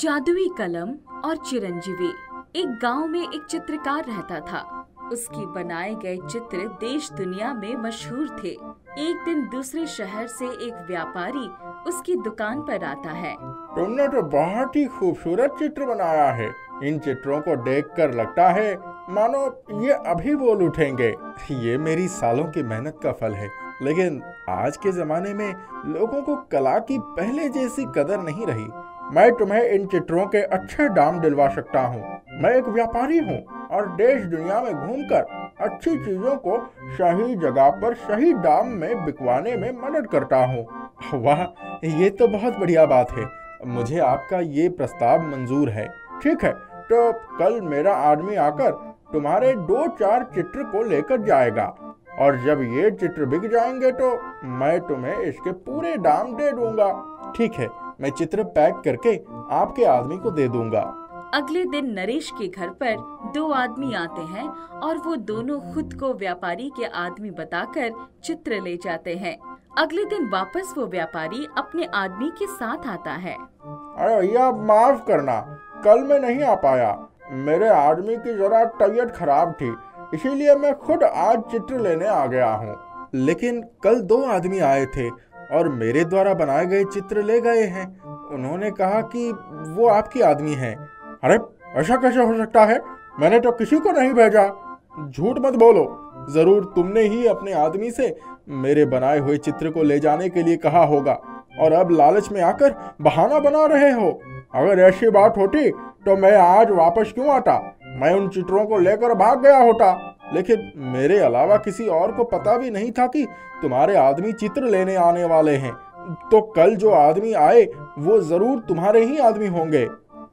जादुई कलम और चिरंजीवी। एक गांव में एक चित्रकार रहता था। उसकी बनाए गए चित्र देश दुनिया में मशहूर थे। एक दिन दूसरे शहर से एक व्यापारी उसकी दुकान पर आता है। तुमने तो बहुत ही खूबसूरत चित्र बनाया है। इन चित्रों को देखकर लगता है मानो ये अभी बोल उठेंगे। ये मेरी सालों की मेहनत का फल है। लेकिन आज के जमाने में लोगों को कला की पहले जैसी कदर नहीं रही। मैं तुम्हें इन चित्रों के अच्छे दाम दिलवा सकता हूँ। मैं एक व्यापारी हूँ और देश दुनिया में घूमकर अच्छी चीजों को सही जगह पर सही दाम में बिकवाने में मदद करता हूँ। वाह, ये तो बहुत बढ़िया बात है। मुझे आपका ये प्रस्ताव मंजूर है। ठीक है, तो कल मेरा आदमी आकर तुम्हारे 2-4 चित्र को लेकर जाएगा और जब ये चित्र बिक जाएंगे तो मैं तुम्हें इसके पूरे दाम दे दूंगा। ठीक है, मैं चित्र पैक करके आपके आदमी को दे दूंगा। अगले दिन नरेश के घर पर 2 आदमी आते हैं और वो दोनों खुद को व्यापारी के आदमी बताकर चित्र ले जाते हैं। अगले दिन वापस वो व्यापारी अपने आदमी के साथ आता है। अरे भैया, माफ करना, कल मैं नहीं आ पाया। मेरे आदमी की जरा तबीयत खराब थी, इसीलिए मैं खुद आज चित्र लेने आ गया हूँ। लेकिन कल 2 आदमी आए थे और मेरे द्वारा बनाए गए चित्र ले गए हैं। उन्होंने कहा कि वो आपकी आदमी हैं। अरे, ऐसा कैसे हो सकता है? मैंने तो किसी को नहीं भेजा। झूठ मत बोलो, जरूर तुमने ही अपने आदमी से मेरे बनाए हुए चित्र को ले जाने के लिए कहा होगा और अब लालच में आकर बहाना बना रहे हो। अगर ऐसी बात होती तो मैं आज वापस क्यों आता? मैं उन चित्रों को लेकर भाग गया होता। लेकिन मेरे अलावा किसी और को पता भी नहीं था कि तुम्हारे आदमी चित्र लेने आने वाले हैं। तो कल जो आदमी आए वो जरूर तुम्हारे ही आदमी होंगे।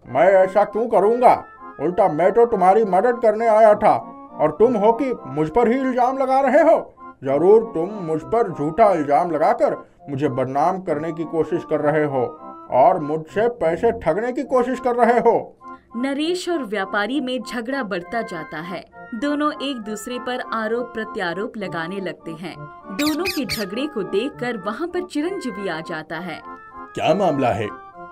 मैं ऐसा क्यों करूंगा? उल्टा मैं तो तुम्हारी मदद करने आया था और तुम हो कि मुझ पर ही इल्जाम लगा रहे हो। जरूर तुम मुझ पर झूठा इल्जाम लगाकर मुझे बदनाम करने की कोशिश कर रहे हो और मुझसे पैसे ठगने की कोशिश कर रहे हो। नरेश और व्यापारी में झगड़ा बढ़ता जाता है। दोनों एक दूसरे पर आरोप प्रत्यारोप लगाने लगते हैं। दोनों के झगड़े को देखकर वहाँ पर चिरंजीवी आ जाता है। क्या मामला है?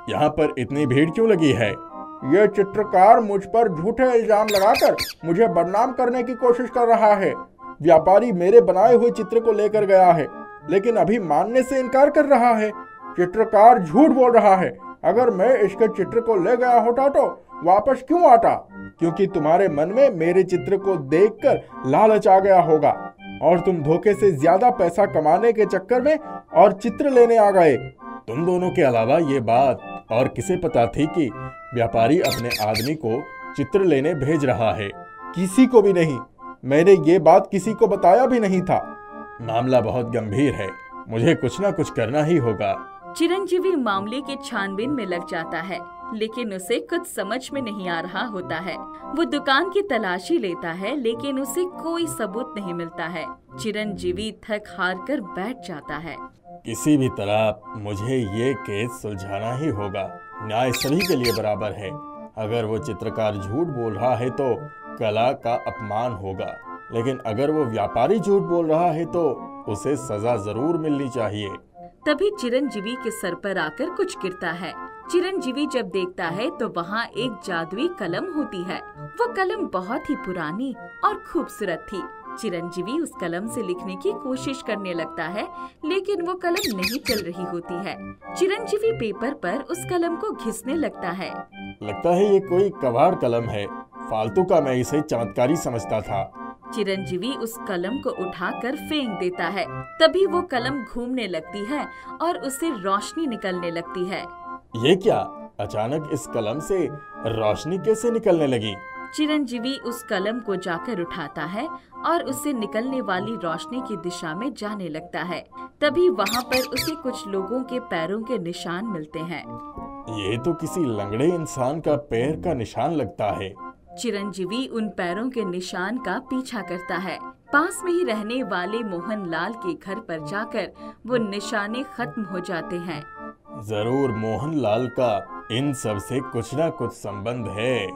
यहाँ पर इतनी भीड़ क्यों लगी है? ये चित्रकार मुझ पर झूठे इल्जाम लगाकर मुझे बदनाम करने की कोशिश कर रहा है। व्यापारी मेरे बनाए हुए चित्र को लेकर गया है, लेकिन अभी मानने से इनकार कर रहा है। चित्रकार झूठ बोल रहा है। अगर मैं इसके चित्र को ले गया होता तो वापस क्यों आता? क्योंकि तुम्हारे मन में मेरे चित्र को देखकर लालच आ गया होगा और तुम धोखे से ज्यादा पैसा कमाने के चक्कर में और चित्र लेने आ गए। तुम दोनों के अलावा ये बात और किसे पता थी कि व्यापारी अपने आदमी को चित्र लेने भेज रहा है? किसी को भी नहीं। मैंने ये बात किसी को बताया भी नहीं था। मामला बहुत गंभीर है, मुझे कुछ ना कुछ करना ही होगा। चिरंजीवी मामले के छानबीन में लग जाता है, लेकिन उसे कुछ समझ में नहीं आ रहा होता है। वो दुकान की तलाशी लेता है, लेकिन उसे कोई सबूत नहीं मिलता है। चिरंजीवी थक हार कर बैठ जाता है। किसी भी तरह मुझे ये केस सुलझाना ही होगा। न्याय सभी के लिए बराबर है। अगर वो चित्रकार झूठ बोल रहा है तो कला का अपमान होगा, लेकिन अगर वो व्यापारी झूठ बोल रहा है तो उसे सजा जरूर मिलनी चाहिए। तभी चिरंजीवी के सर पर आकर कुछ गिरता है। चिरंजीवी जब देखता है तो वहाँ एक जादुई कलम होती है। वो कलम बहुत ही पुरानी और खूबसूरत थी। चिरंजीवी उस कलम से लिखने की कोशिश करने लगता है, लेकिन वो कलम नहीं चल रही होती है। चिरंजीवी पेपर पर उस कलम को घिसने लगता है। लगता है ये कोई कबाड़ कलम है। फालतू का मैं इसे चमत्कारी समझता था। चिरंजीवी उस कलम को उठाकर फेंक देता है। तभी वो कलम घूमने लगती है और उससे रोशनी निकलने लगती है। ये क्या? अचानक इस कलम से रोशनी कैसे निकलने लगी? चिरंजीवी उस कलम को जाकर उठाता है और उससे निकलने वाली रोशनी की दिशा में जाने लगता है। तभी वहाँ पर उसे कुछ लोगों के पैरों के निशान मिलते हैं। ये तो किसी लंगड़े इंसान का पैर का निशान लगता है। चिरंजीवी उन पैरों के निशान का पीछा करता है। पास में ही रहने वाले मोहनलाल के घर पर जाकर वो निशाने खत्म हो जाते हैं। जरूर मोहनलाल का इन सब से कुछ ना कुछ संबंध है।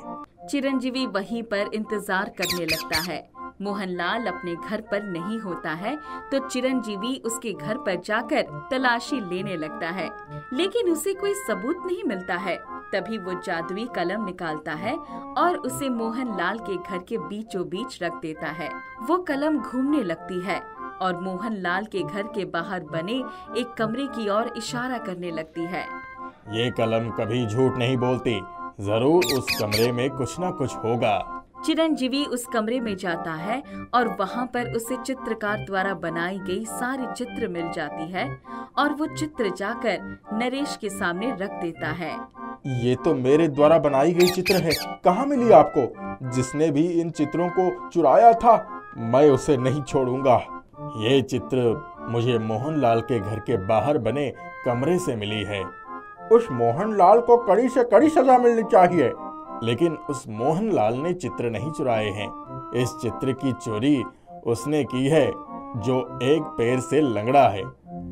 चिरंजीवी वहीं पर इंतजार करने लगता है। मोहनलाल अपने घर पर नहीं होता है तो चिरंजीवी उसके घर पर जाकर तलाशी लेने लगता है, लेकिन उसे कोई सबूत नहीं मिलता है। तभी वो जादुई कलम निकालता है और उसे मोहन लाल के घर के बीचों बीच रख देता है। वो कलम घूमने लगती है और मोहन लाल के घर के बाहर बने एक कमरे की ओर इशारा करने लगती है। ये कलम कभी झूठ नहीं बोलती, जरूर उस कमरे में कुछ ना कुछ होगा। चिरंजीवी उस कमरे में जाता है और वहाँ पर उसे चित्रकार द्वारा बनाई गई सारी चित्र मिल जाती है और वो चित्र जाकर नरेश के सामने रख देता है। ये तो मेरे द्वारा बनाई गई चित्र है, कहाँ मिली आपको? जिसने भी इन चित्रों को चुराया था, मैं उसे नहीं छोड़ूंगा। ये चित्र मुझे मोहनलाल के घर के बाहर बने कमरे से मिली है। उस मोहनलाल को कड़ी से कड़ी सजा मिलनी चाहिए। लेकिन उस मोहनलाल ने चित्र नहीं चुराए हैं। इस चित्र की चोरी उसने की है जो एक पैर से लंगड़ा है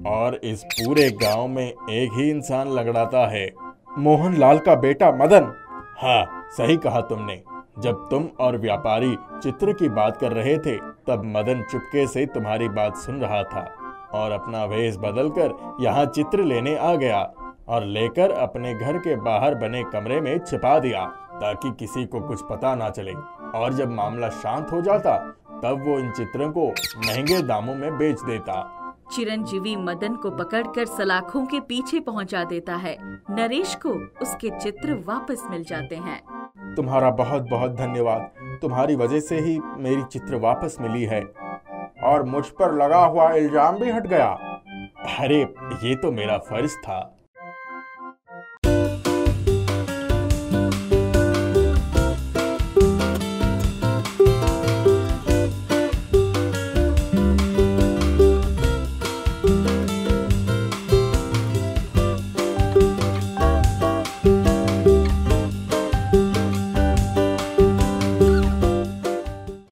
और इस पूरे गांव में एक ही इंसान लंगड़ाता है, मोहनलाल का बेटा मदन। हाँ, सही कहा तुमने। जब तुम और व्यापारी चित्र की बात कर रहे थे, तब मदन चुपके से तुम्हारी बात सुन रहा था और अपना वेश बदलकर यहाँ चित्र लेने आ गया और लेकर अपने घर के बाहर बने कमरे में छिपा दिया ताकि किसी को कुछ पता ना चले। और जब मामला शांत हो जाता, तब वो इन चित्रों को महंगे दामों में बेच देता। चिरंजीवी मदन को पकड़कर सलाखों के पीछे पहुंचा देता है। नरेश को उसके चित्र वापस मिल जाते हैं। तुम्हारा बहुत बहुत धन्यवाद। तुम्हारी वजह से ही मेरी चित्र वापस मिली है और मुझ पर लगा हुआ इल्जाम भी हट गया। अरे, ये तो मेरा फर्ज था।